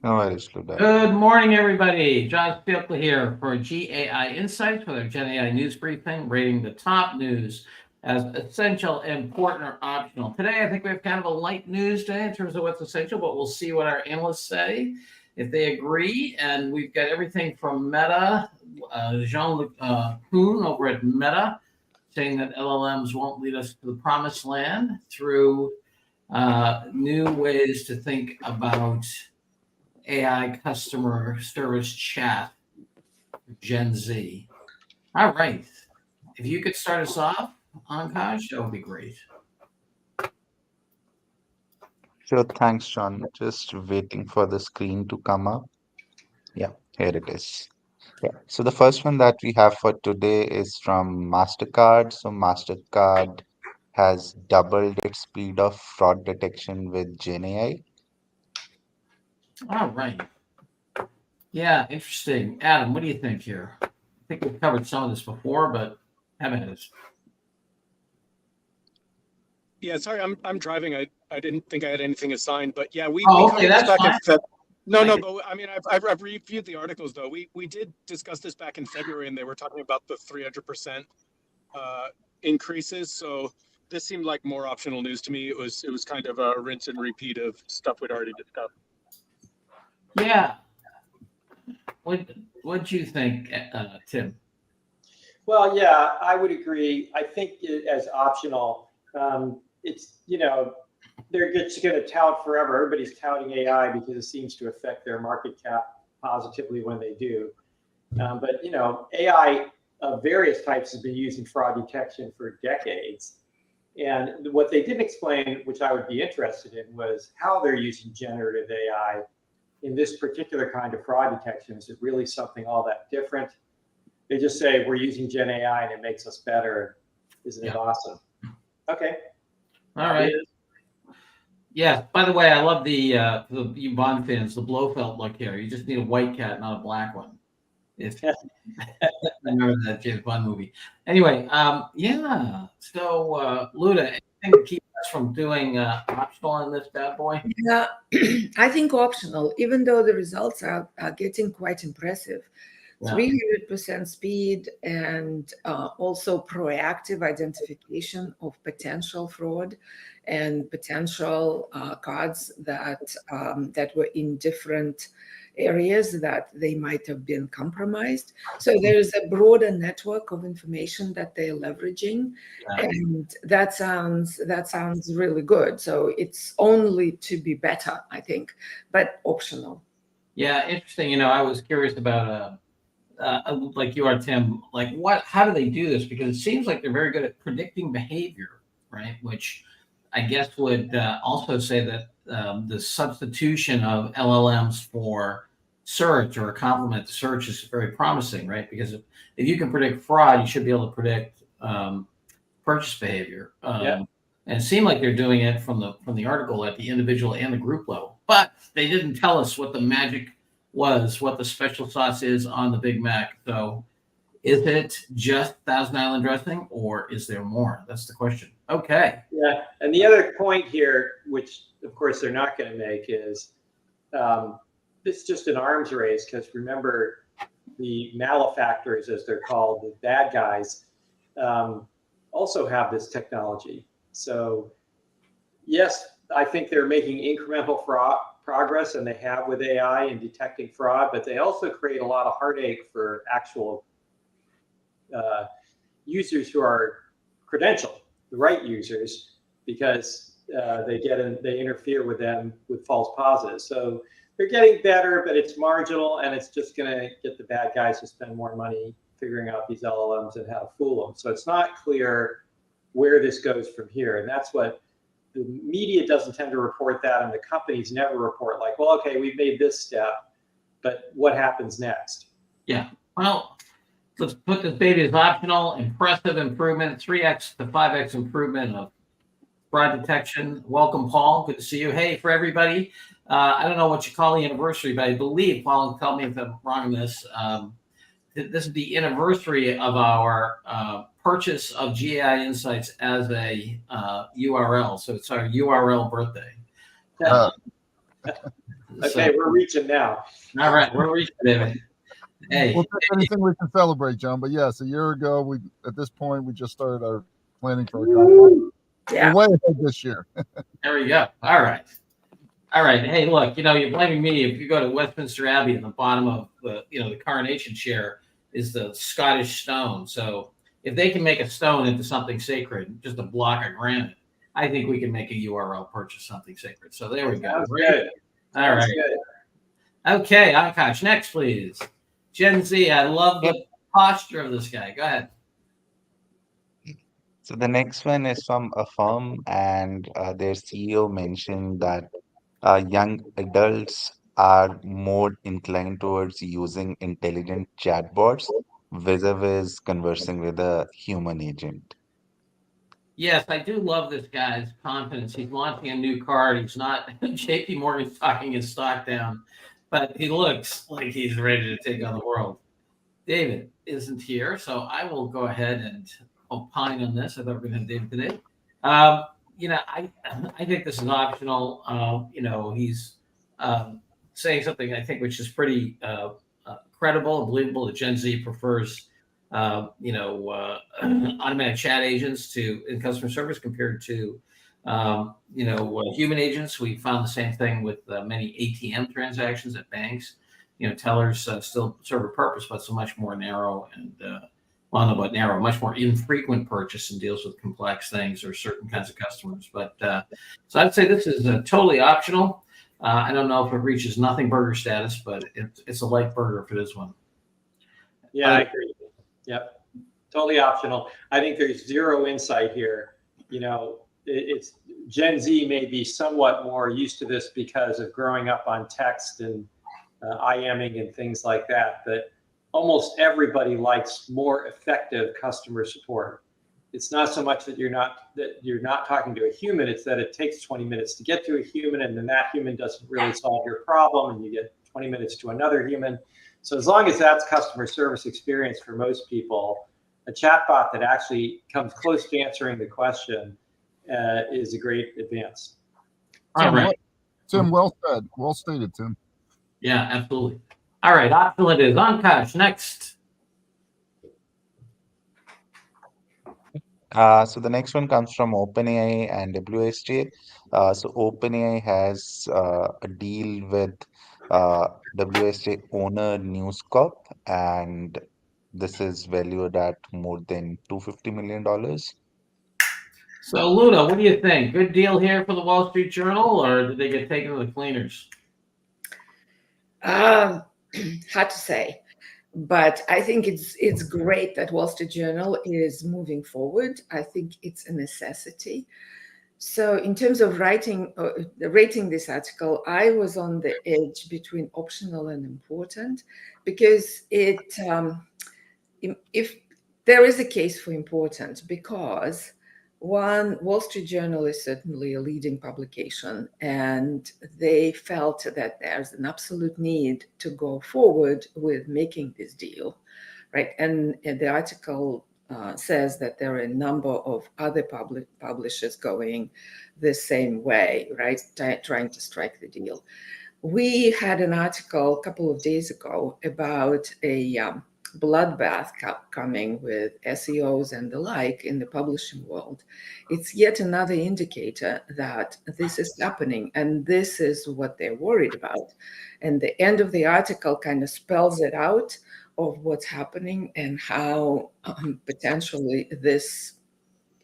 No worries, Luda. Good morning, everybody. John Spielke here for GAI Insights with our Gen AI news briefing, rating the top news as essential, important, or optional. Today, I think we have kind of a light news day in terms of what's essential, but we'll see what our analysts say if they agree. And we've got everything from Meta, Jean Kuhn over at Meta, saying that LLMs won't lead us to the promised land through new ways to think about AI customer service chat, Gen Z. All right. If you could start us off, Ankash, that would be great. Sure, thanks, John. Just waiting for the screen to come up. Yeah, here it is. Yeah. So the first one that we have for today is from MasterCard. So MasterCard has doubled its speed of fraud detection with Gen AI. All right. Yeah, interesting. Adam, what do you think here? I think we've covered some of this before, but haven't it? Yeah, sorry, I'm driving. I didn't think I had anything assigned, but yeah, we Oh, okay, covered this that's back in fine. Feb. No, I no, did. but I mean, I've reviewed the articles though. We did discuss this back in February, and they were talking about the 300% increases. So this seemed like more optional news to me. It was kind of a rinse and repeat of stuff we'd already discussed. Yeah. What'd you think, Tim? Well, yeah, I would agree. I think as optional, it's, they're just going to tout forever. Everybody's touting AI because it seems to affect their market cap positively when they do. But, AI of various types has been used in fraud detection for decades. And what they didn't explain, which I would be interested in, was how they're using generative AI in this particular kind of fraud detection. Is it really something all that different? They just say we're using Gen AI and it makes us better. Isn't it awesome? Okay. All right. Yeah. By the way, I love the you Bond fans, the Blofeld look here. You just need a white cat, not a black one. If remember that James Bond movie. Anyway, yeah. So, Luda, anything to keep us from doing optional on this bad boy? Yeah, I think optional, even though the results are getting quite impressive. Yeah. 300% speed and also proactive identification of potential fraud and potential cards that were in different areas that they might have been compromised. So there is a broader network of information that they're leveraging, and that sounds really good. So it's only to be better, I think, but optional. Yeah, interesting. I was curious about like you are, Tim. Like, how do they do this? Because it seems like they're very good at predicting behavior, right? Which I guess would also say that the substitution of LLMs for search or a complement to search is very promising, right? Because if you can predict fraud, you should be able to predict purchase behavior. And it seemed like they're doing it from the article at the individual and the group level, but they didn't tell us what the magic was, what the special sauce is on the Big Mac. So is it just Thousand Island dressing or is there more? That's the question. Okay. Yeah. And the other point here, which of course they're not going to make, is this is just an arms race, because remember, the malefactors, as they're called, the bad guys, also have this technology. So yes, I think they're making incremental progress, and they have with AI in detecting fraud, but they also create a lot of heartache for actual users who are credentialed, the right users, because they interfere with them with false positives. So they're getting better, but it's marginal, and it's just going to get the bad guys to spend more money figuring out these LLMs and how to fool them. So it's not clear where this goes from here, and that's what the media doesn't tend to report that, and the companies never report like, well, okay, we've made this step, but what happens next? Yeah. Well, let's put this baby as optional. Impressive improvement, 3x to 5x improvement of fraud detection. Welcome, Paul. Good to see you. Hey, for everybody, I don't know what you call the anniversary, but I believe, Paul, tell me if I'm wrong in this. This is the anniversary of our purchase of GAI Insights as a URL. So it's our URL birthday. Okay, we're reaching now. All right, we're reaching, David. Hey, We'll take anything we can celebrate, John. But yes, a year ago, at this point, we just started our planning for our conference. Yeah. We're way ahead this year. there we go. All right. All right. Hey, look, you're blaming me. If you go to Westminster Abbey, at the bottom of the coronation chair is the Scottish stone. So if they can make a stone into something sacred, just a block of granite, I think we can make a URL purchase something sacred. So there we go. Sounds good. All right. Good. Okay, Akash, next, please. Gen Z, I love the posture of this guy. Go ahead. So the next one is from a firm, and their CEO mentioned that young adults are more inclined towards using intelligent chatbots vis-a-vis conversing with a human agent. Yes, I do love this guy's confidence. He's launching a new card. He's not JP Morgan's talking his stock down, but he looks like he's ready to take on the world. David isn't here, so I will go ahead and opine on this. I thought we were going to have David today. I think this is optional. He's saying something I think which is pretty credible and believable that Gen Z prefers automatic chat agents in customer service compared to human agents. We found the same thing with many ATM transactions at banks. Tellers still serve a purpose, but it's a much more narrow and much more infrequent purchase and deals with complex things or certain kinds of customers. But so I'd say this is totally optional. I don't know if it reaches nothing burger status, but it's a light burger for this one. Yeah, I agree. Yep, totally optional. I think there's zero insight here. It's Gen Z may be somewhat more used to this because of growing up on text and IMing and things like that. But almost everybody likes more effective customer support. It's not so much that you're not talking to a human. It's that it takes 20 minutes to get to a human, and then that human doesn't really solve your problem, and you get 20 minutes to another human. So as long as that's customer service experience for most people, a chatbot that actually comes close to answering the question is a great advance. All right. Tim, well said. Well stated, Tim. Yeah, absolutely. All right, optional it is. Akash, next. So the next one comes from OpenAI and WSJ. So OpenAI has a deal with WSJ owner News Corp, and this is valued at more than $250 million. So, Luna, what do you think? Good deal here for the Wall Street Journal, or did they get taken to the cleaners? Hard to say, but I think it's great that Wall Street Journal is moving forward. I think it's a necessity. So in terms of rating this article, I was on the edge between optional and important, because if there is a case for important, because one, Wall Street Journal is certainly a leading publication, and they felt that there's an absolute need to go forward with making this deal, right? And the article says that there are a number of other publishers going the same way, right? Trying to strike the deal. We had an article a couple of days ago about a bloodbath coming with SEOs and the like in the publishing world. It's yet another indicator that this is happening, and this is what they're worried about. And the end of the article kind of spells it out of what's happening and how potentially this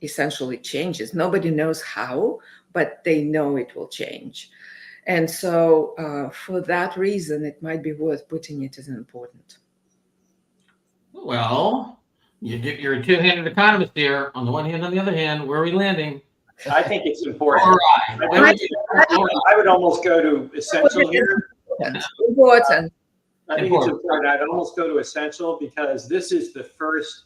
essentially changes. Nobody knows how, but they know it will change. And so for that reason, it might be worth putting it as an important. Well, you're a two-handed economist here. On the one hand, on the other hand, where are we landing? I think it's important. All right. I would almost go to essential here. Important. I think it's important. I'd almost go to essential because this is the first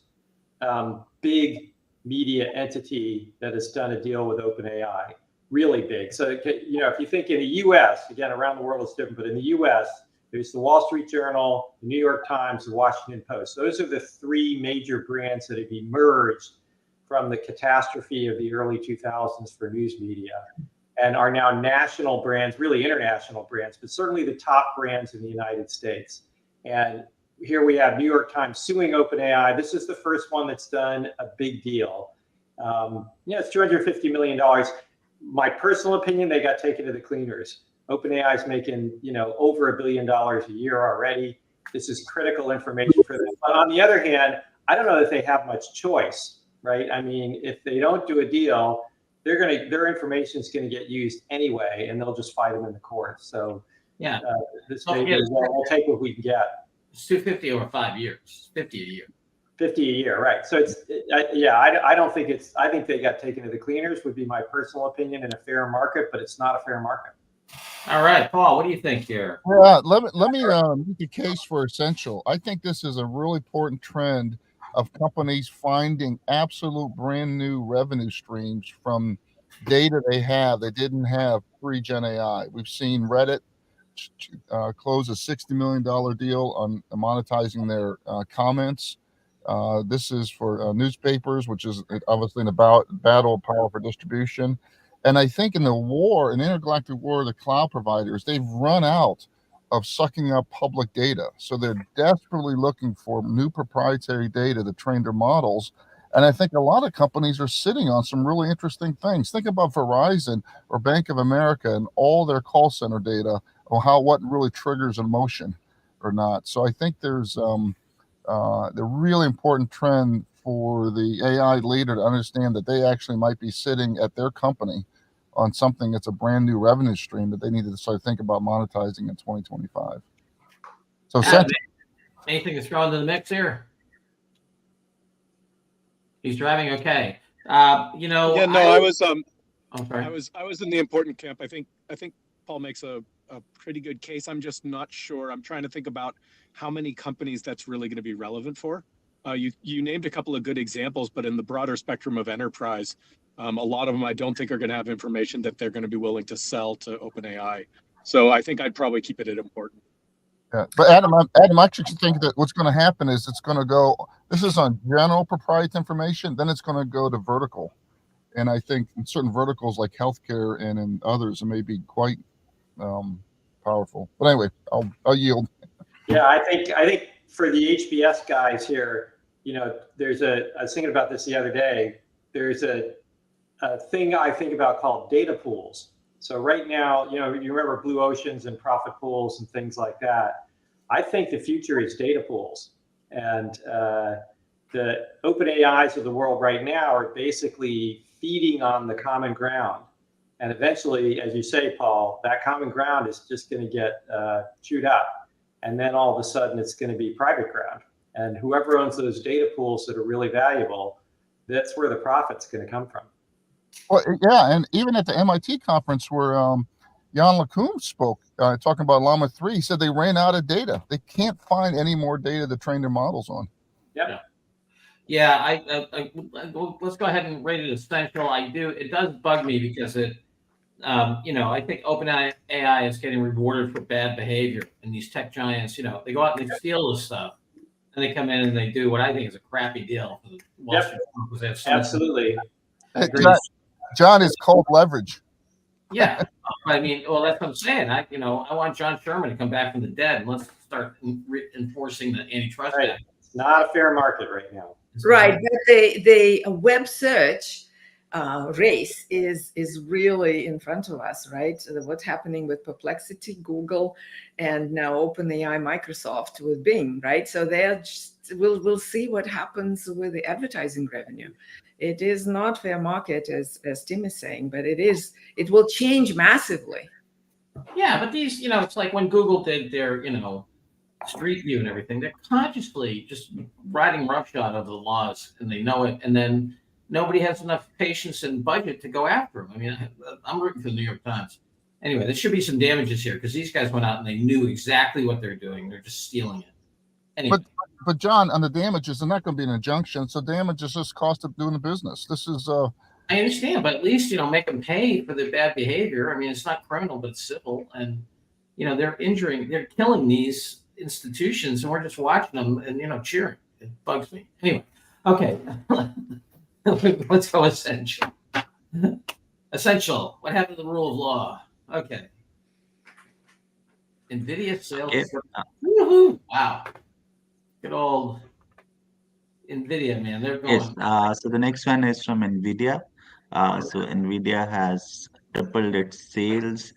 big media entity that has done a deal with OpenAI, really big. So, if you think in the US, again, around the world it's different, but in the US, there's the Wall Street Journal, the New York Times, the Washington Post. Those are the three major brands that have emerged from the catastrophe of the early 2000s for news media. and are now national brands, really international brands, but certainly the top brands in the United States. And here we have New York Times suing OpenAI. This is the first one that's done a big deal. It's $250 million. My personal opinion, they got taken to the cleaners. OpenAI is making, over $1 billion a year already. This is critical information for them. But on the other hand, I don't know that they have much choice, right? I mean, if they don't do a deal, their information is going to get used anyway, and they'll just fight them in the court. So Yeah. This may be, we'll take what we can get. It's 250 over 5 years, 50 a year. 50 a year, right? So I don't think I think they got taken to the cleaners. Would be my personal opinion in a fair market, but it's not a fair market. All right, Paul, what do you think here? Yeah, let me make the case for essential. I think this is a really important trend of companies finding absolute brand new revenue streams from data they have they didn't have pre-Gen AI. We've seen Reddit close a $60 million deal on monetizing their comments. This is for newspapers, which is obviously in the battle of power for distribution. And I think in the intergalactic war of the cloud providers, they've run out of sucking up public data. So they're desperately looking for new proprietary data to train their models. And I think a lot of companies are sitting on some really interesting things. Think about Verizon or Bank of America and all their call center data or what really triggers emotion or not. So I think there's the really important trend for the AI leader to understand that they actually might be sitting at their company on something that's a brand new revenue stream that they need to start thinking about monetizing in 2025. So anything that's thrown into the mix here? He's driving okay. I was I was in the important camp. I think Paul makes a pretty good case. I'm just not sure. I'm trying to think about how many companies that's really going to be relevant for. You named a couple of good examples, but in the broader spectrum of enterprise, a lot of them I don't think are going to have information that they're going to be willing to sell to OpenAI. So I think I'd probably keep it at important. Yeah, but Adam, I actually think that what's going to happen is it's going to go. This is on general proprietary information, then it's going to go to vertical, and I think in certain verticals like healthcare and in others, it may be quite powerful. But anyway, I'll yield. Yeah, I think for the HBS guys here, I was thinking about this the other day. There's a thing I think about called data pools. So right now, you remember blue oceans and profit pools and things like that. I think the future is data pools. And the OpenAIs of the world right now are basically feeding on the common ground. And eventually, as you say, Paul, that common ground is just going to get chewed up. And then all of a sudden, it's going to be private ground. And whoever owns those data pools that are really valuable, that's where the profit's going to come from. Well, yeah, and even at the MIT conference where Jan LeCun spoke, talking about Llama 3, he said they ran out of data. They can't find any more data to train their models on. Yep. Yeah, I let's go ahead and rate it essential. It does bug me because it, I think OpenAI is getting rewarded for bad behavior, and these tech giants, they go out and they steal this stuff, and they come in and they do what I think is a crappy deal for the Wall Street because they have so absolutely. John is cold leverage. Yeah, I mean, well, that's what I'm saying. I want John Sherman to come back from the dead and let's start enforcing the antitrust act. It's not a fair market right now. Right, but the web search race is really in front of us, right? What's happening with Perplexity, Google, and now OpenAI, Microsoft with Bing, right? So we'll see what happens with the advertising revenue. It is not fair market as Tim is saying, but it will change massively. Yeah, but these, it's like when Google did their, Street View and everything, they're consciously just riding roughshod over the laws, and they know it, and then nobody has enough patience and budget to go after them. I mean, I'm rooting for the New York Times. Anyway, there should be some damages here because these guys went out and they knew exactly what they're doing. They're just stealing it. Anyway. But John, on the damages, they're not going to be an injunction. So damage is just cost of doing the business. This is. I understand, but at least make them pay for their bad behavior. I mean, it's not criminal, but it's civil, and they're killing these institutions, and we're just watching them and cheering. It bugs me. Anyway, okay, let's go essential. Essential. What happened to the rule of law? Okay. Nvidia sales. Okay. Woohoo! Wow. Good old Nvidia, man. They're Yes. going. So the next one is from Nvidia. So Nvidia has tripled its sales,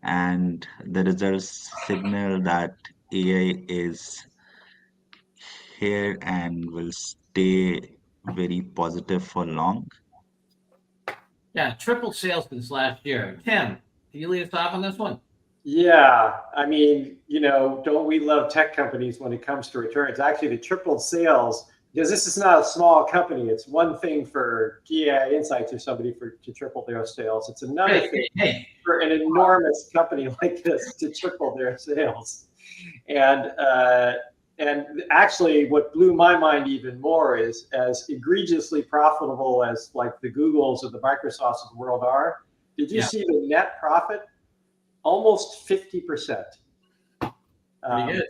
and the results signal that AI is here and will stay very positive for long. Yeah, triple sales this last year. Tim, can you lead us off on this one? Yeah, I mean, don't we love tech companies when it comes to returns? Actually, the tripled sales, because this is not a small company. It's one thing for GAI Insights or somebody to triple their sales. It's another thing for an enormous company like this to triple their sales. And actually, what blew my mind even more is, as egregiously profitable as like the Googles or the Microsofts of the world are, did you see the net profit? Almost 50%. So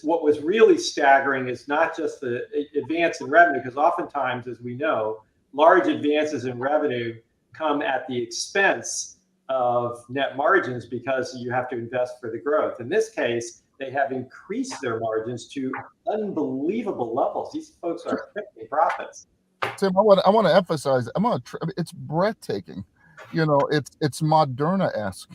what was really staggering is not just the advance in revenue, because oftentimes, as we know, large advances in revenue come at the expense of net margins because you have to invest for the growth. In this case, they have increased their margins to unbelievable levels. These folks are printing profits. Tim, I want to emphasize. It's breathtaking. It's Moderna-esque.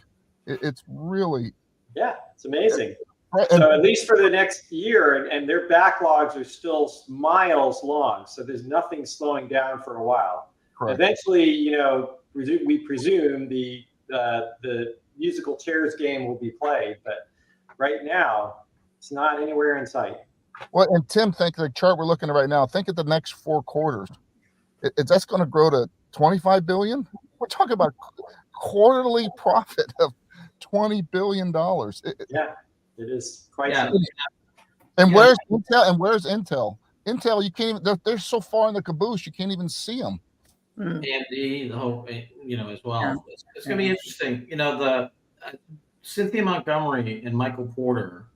It's really, yeah, it's amazing. Right, so at least for the next year, and their backlogs are still miles long. So there's nothing slowing down for a while. Correct. Eventually, we presume the musical chairs game will be played, but right now it's not anywhere in sight. Well, and Tim, think the chart we're looking at right now. Think of the next 4 quarters. That's going to grow to 25 billion. We're talking about quarterly profit of $20 billion. Yeah, it is quite something. And where's Intel? And where's Intel? Intel, you can't even. They're so far in the caboose, you can't even see them. AMD, the whole, as well. Yeah. It's going to be interesting. The Cynthia Montgomery and Michael Porter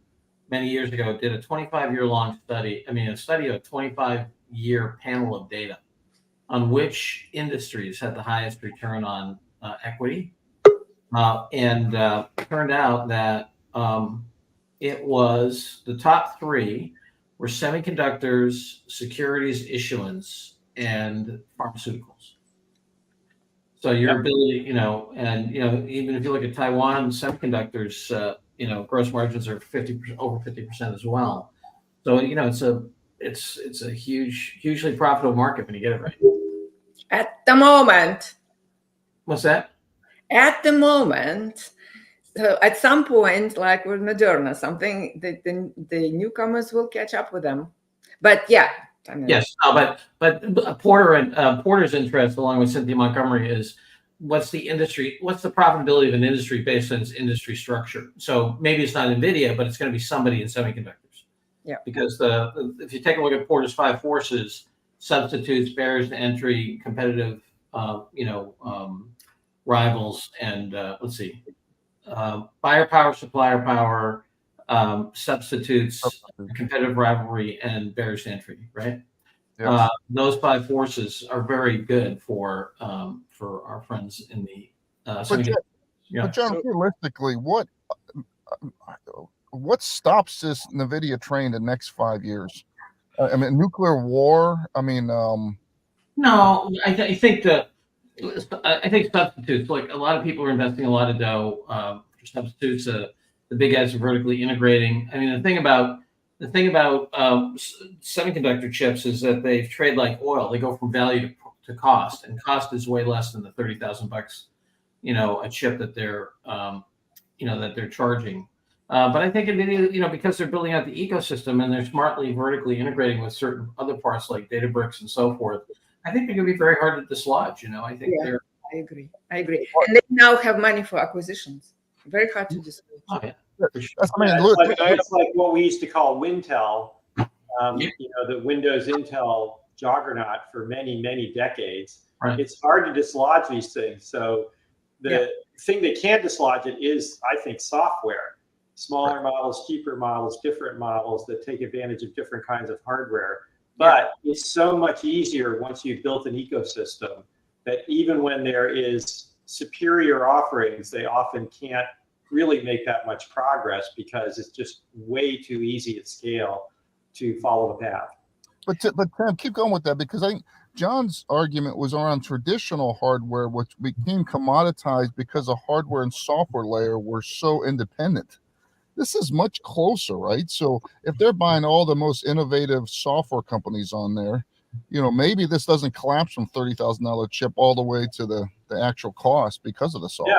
many years ago did a 25-year-long study. A study of a 25-year panel of data on which industries had the highest return on equity, and turned out that it was the top 3 were semiconductors, securities issuance, and pharmaceuticals. So your ability, even if you look at Taiwan semiconductors, gross margins are over 50% as well. So it's a hugely profitable market when you get it right. At the moment. What's that? At the moment. So at some point, like with Moderna, something the newcomers will catch up with them. But yeah. Yes, but Porter's interest, along with Cynthia Montgomery, is what's the profitability of an industry based on its industry structure. So maybe it's not Nvidia, but it's going to be somebody in semiconductors. Yeah. Because if you take a look at Porter's 5 forces, substitutes, barriers to entry, competitive, rivals, and let's see, buyer power, supplier power, substitutes, competitive rivalry, and barriers to entry, right? Yes. Those 5 forces are very good for our friends in the But John, realistically, what stops this Nvidia train the next 5 years? Nuclear war. No, I think substitutes. Like, a lot of people are investing a lot of dough for substitutes. The big guys are vertically integrating. The thing about semiconductor chips is that they trade like oil. They go from value to cost, and cost is way less than the $30,000, a chip that they're charging. But I think Nvidia, because they're building out the ecosystem and they're smartly vertically integrating with certain other parts like Databricks and so forth, I think they're going to be very hard to dislodge. I think they're. I agree. And they now have money for acquisitions. Very hard to dislodge. Oh, yeah. It's like what we used to call Wintel, the Windows Intel juggernaut for many, many decades. Right. It's hard to dislodge these things. So the thing that can dislodge it is, I think, software. Smaller models, cheaper models, different models that take advantage of different kinds of hardware. But it's so much easier once you've built an ecosystem that even when there is superior offerings, they often can't really make that much progress because it's just way too easy at scale to follow the path. But Tim, keep going with that, because I think John's argument was around traditional hardware, which became commoditized because the hardware and software layer were so independent. This is much closer, right? So if they're buying all the most innovative software companies on there, maybe this doesn't collapse from $30,000 chip all the way to the actual cost because of the software.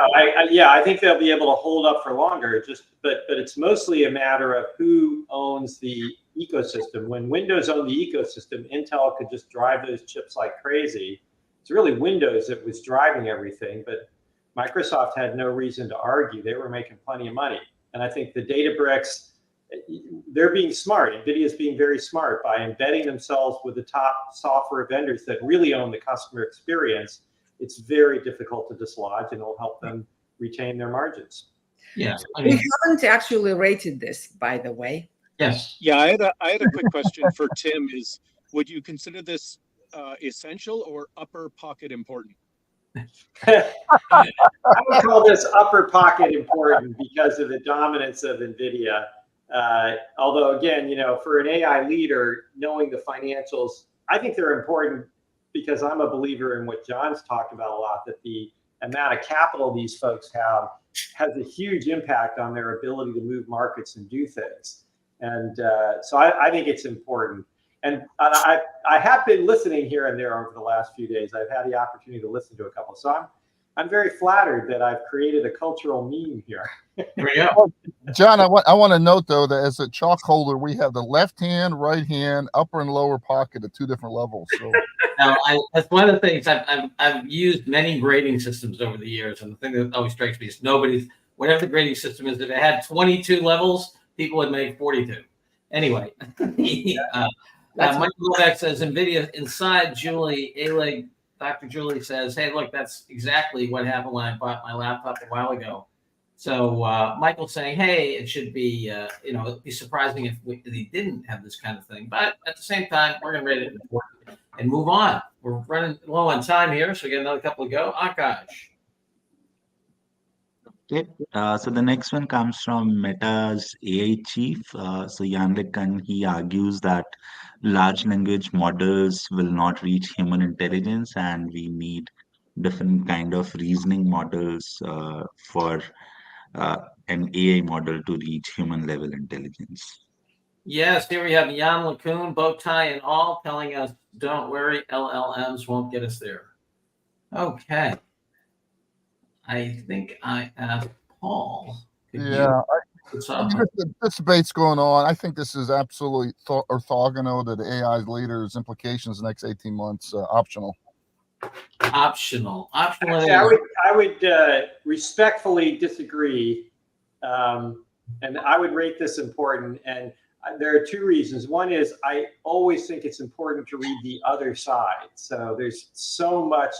Yeah, I think they'll be able to hold up for longer. But it's mostly a matter of who owns the ecosystem. When Windows owned the ecosystem, Intel could just drive those chips like crazy. It's really Windows that was driving everything, but Microsoft had no reason to argue. They were making plenty of money. And I think the Databricks, they're being smart. NVIDIA is being very smart by embedding themselves with the top software vendors that really own the customer experience. It's very difficult to dislodge, and it'll help them retain their margins. Yeah, we haven't actually rated this, by the way. Yes. Yeah, I had a quick question for Tim. Would you consider this essential or upper pocket important? I would call this upper pocket important because of the dominance of NVIDIA. Although, again, for an AI leader, knowing the financials, I think they're important because I'm a believer in what John's talked about a lot, that the amount of capital these folks have has a huge impact on their ability to move markets and do things. And so I think it's important. And I have been listening here and there over the last few days. I've had the opportunity to listen to a couple. So I'm very flattered that I've created a cultural meme here. There we go. John, I want to note, though, that as a chalk holder, we have the left hand, right hand, upper and lower pocket at 2 different levels. So Now, that's one of the things I've used many grading systems over the years, and the thing that always strikes me is whatever the grading system is, if it had 22 levels, people would make 42. Anyway, Michael Novak says NVIDIA inside Julie A-Leg. Dr. Julie says, "Hey, look, that's exactly what happened when I bought my laptop a while ago." So Michael's saying, "Hey, it should be, it'd be surprising if they didn't have this kind of thing." But at the same time, we're going to rate it important and move on. We're running low on time here, so we got another couple to go. Akash. Okay. So the next one comes from Meta's AI chief. So Yannick, and he argues that large language models will not reach human intelligence, and we need different kind of reasoning models for an AI model to reach human level intelligence. Yes, here we have Jan LeCun, bow tie and all, telling us, "Don't worry, LLMs won't get us there." Okay. I think I asked Paul. Yeah, this debate's going on. I think this is absolutely orthogonal to the AI's leaders' implications the next 18 months. Optional. Optional. Actually, I would respectfully disagree, and I would rate this important. And there are 2 reasons. One is I always think it's important to read the other side. So there's so much,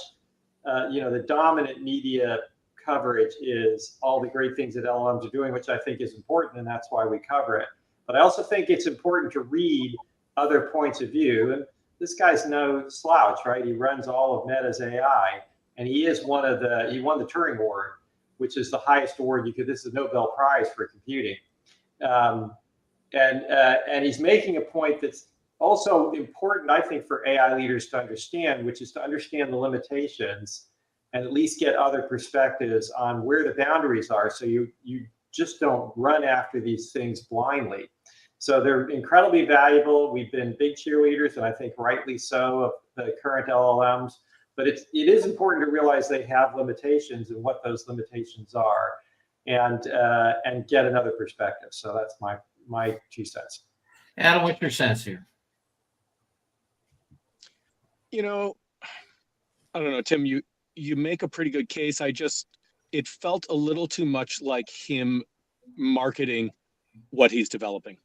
the dominant media coverage is all the great things that LLMs are doing, which I think is important, and that's why we cover it. But I also think it's important to read other points of view. And this guy's no slouch, right? He runs all of Meta's AI, and he won the Turing Award, which is the highest award this is a Nobel Prize for computing. And he's making a point that's also important, I think, for AI leaders to understand, which is to understand the limitations and at least get other perspectives on where the boundaries are, so you just don't run after these things blindly. So they're incredibly valuable. We've been big cheerleaders, and I think rightly so, of the current LLMs. But it is important to realize they have limitations and what those limitations are, and get another perspective. So that's my 2 cents. Adam, what's your sense here? I don't know, Tim, you make a pretty good case. It felt a little too much like him marketing what he's developing.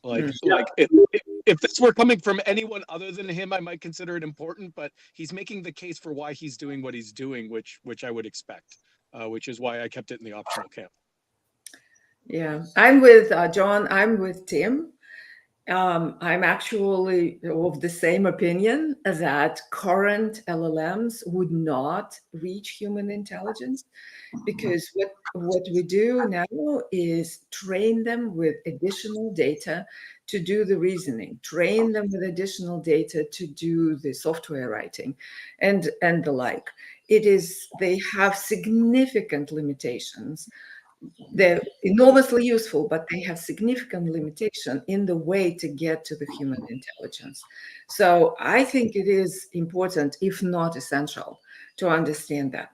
Like if this were coming from anyone other than him, I might consider it important, but he's making the case for why he's doing what he's doing, which I would expect, which is why I kept it in the optional camp. Yeah, I'm with John. I'm with Tim. I'm actually of the same opinion that current LLMs would not reach human intelligence, because what we do now is train them with additional data to do the reasoning, train them with additional data to do the software writing, and the like. They have significant limitations. They're enormously useful, but they have significant limitation in the way to get to the human intelligence. So I think it is important, if not essential, to understand that.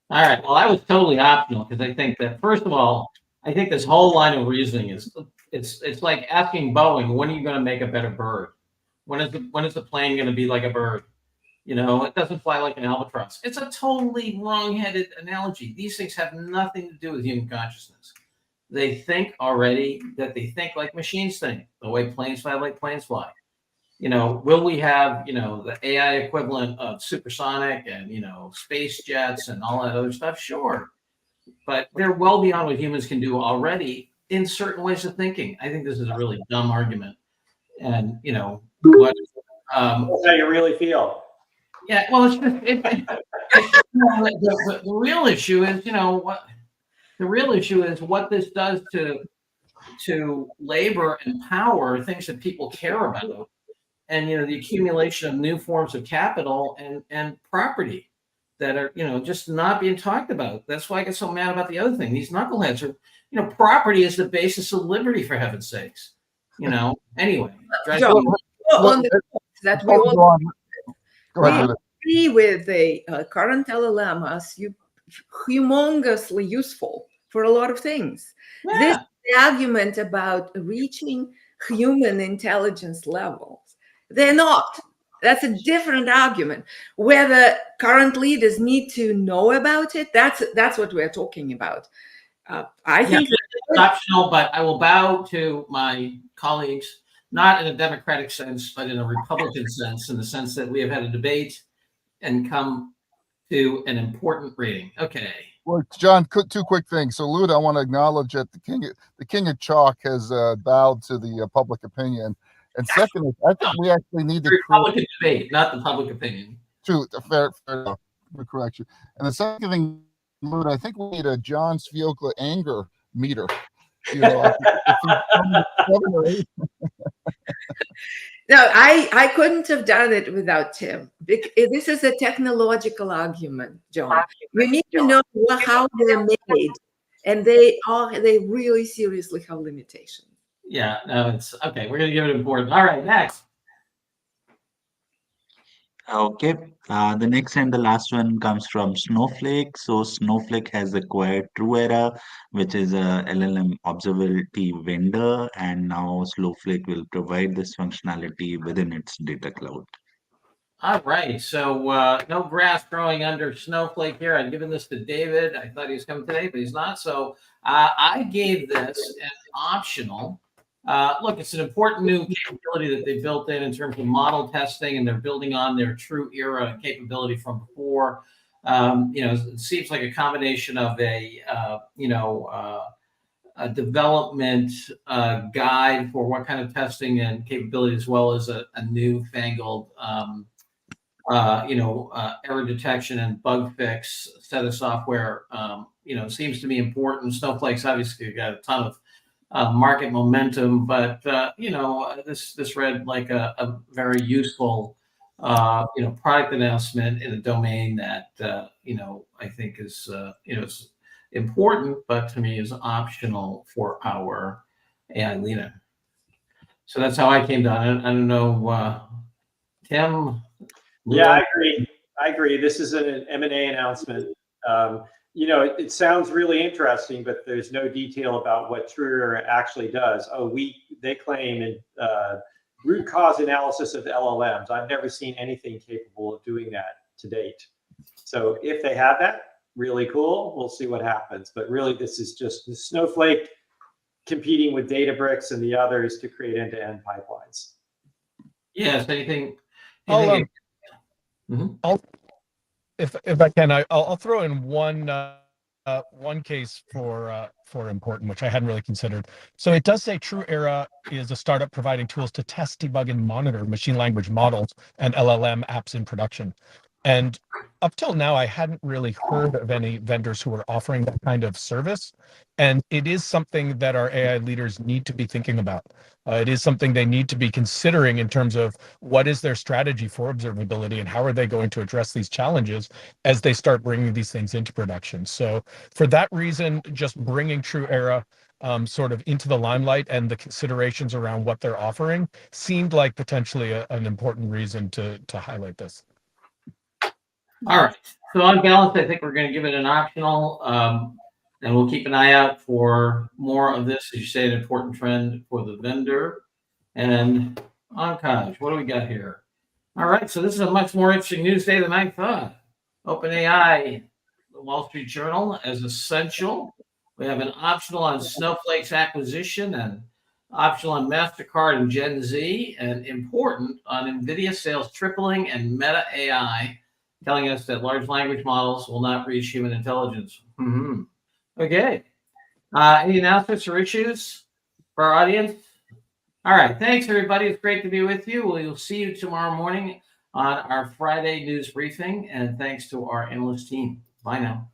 All right. Well, that was totally optional because I think that first of all, I think this whole line of reasoning is it's like asking Boeing, when are you going to make a better bird? When is the plane going to be like a bird? You know, it doesn't fly like an albatross. It's a totally wrong-headed analogy. These things have nothing to do with human consciousness. They think already that they think like machines think, the way planes fly like planes fly. You know, will we have, you know, the AI equivalent of supersonic and, you know, space jets and all that other stuff? Sure. But they're well beyond what humans can do already in certain ways of thinking. I think this is a really dumb argument. And, you know, what That's how you really feel. yeah, well, it's just the real issue is, you know, what the real issue is what this does to labor and power, things that people care about, and you know, the accumulation of new forms of capital and property that are, you know, just not being talked about. That's why I get so mad about the other thing. These knuckleheads are, you know, property is the basis of liberty, for heaven's sakes. You know, anyway, drives John, me on the that we Hold all on. Go ahead, we Luda. agree with the current LLM as humongously useful for a lot of things. This yeah. the argument about reaching human intelligence levels. They're not. That's a different argument. Whether current leaders need to know about it, that's what we're talking about. I think It's optional, but I will bow to my colleagues, not in a democratic sense, but in a Republican sense, in the sense that we have had a debate and come to an important reading. Okay. Well, John, two quick things. So, Luda, I want to acknowledge that the king of chalk has bowed to the public opinion. And second, I think we actually need to Republican debate, not the public opinion. fair enough, correction. And the second thing, Luda, I think we need a John Sviokla anger meter. You know, if he's 7 or 8. no, I couldn't have done it without Tim. This is a technological argument, John. You need to know how they're made, and they really seriously have limitations. Yeah, no, it's okay. We're gonna give it important. All right, next. Okay, the next and the last one comes from Snowflake. So Snowflake has acquired TrueEra, which is a LLM observability vendor, and now Snowflake will provide this functionality within its data cloud. All right, so no grass growing under Snowflake here. I'd given this to David. I thought he was coming today, but he's not. So I gave this as optional. Look, it's an important new capability that they built in terms of model testing, and they're building on their TrueEra capability from before. You know, it seems like a combination of a development guide for what kind of testing and capability, as well as a newfangled error detection and bug fix set of software. You know, seems to be important. Snowflake's obviously got a ton of market momentum, but you know, this read like a very useful product announcement in a domain that you know, I think is is important, but to me is optional for our AI leader. So that's how I came down. I don't know, Tim. Yeah, I agree. This is an M&A announcement. You know, it sounds really interesting, but there's no detail about what TrueEra actually does. They claim in root cause analysis of LLMs. I've never seen anything capable of doing that to date. So if they have that, really cool. We'll see what happens. But really, this is just the Snowflake competing with Databricks and the others to create end-to-end pipelines. Yes. Anything? If I can, I'll throw in one one case for important, which I hadn't really considered. So it does say TrueEra is a startup providing tools to test, debug, and monitor machine language models and LLM apps in production. And up till now, I hadn't really heard of any vendors who are offering that kind of service. And it is something that our AI leaders need to be thinking about. It is something they need to be considering in terms of what is their strategy for observability and how are they going to address these challenges as they start bringing these things into production. So for that reason, just bringing TrueEra sort of into the limelight and the considerations around what they're offering seemed like potentially an important reason to highlight this. All right. So on balance, I think we're going to give it an optional, and we'll keep an eye out for more of this, as you say, an important trend for the vendor. And Onkaj, what do we got here? All right. So this is a much more interesting news day than I thought. OpenAI, the Wall Street Journal, as essential. We have an optional on Snowflake's acquisition and optional on MasterCard and Gen Z, and important on Nvidia sales tripling and Meta AI telling us that large language models will not reach human intelligence. Okay. Any announcements or issues for our audience? All right. Thanks, everybody. It's great to be with you. We'll see you tomorrow morning on our Friday news briefing. And thanks to our analyst team. Bye now.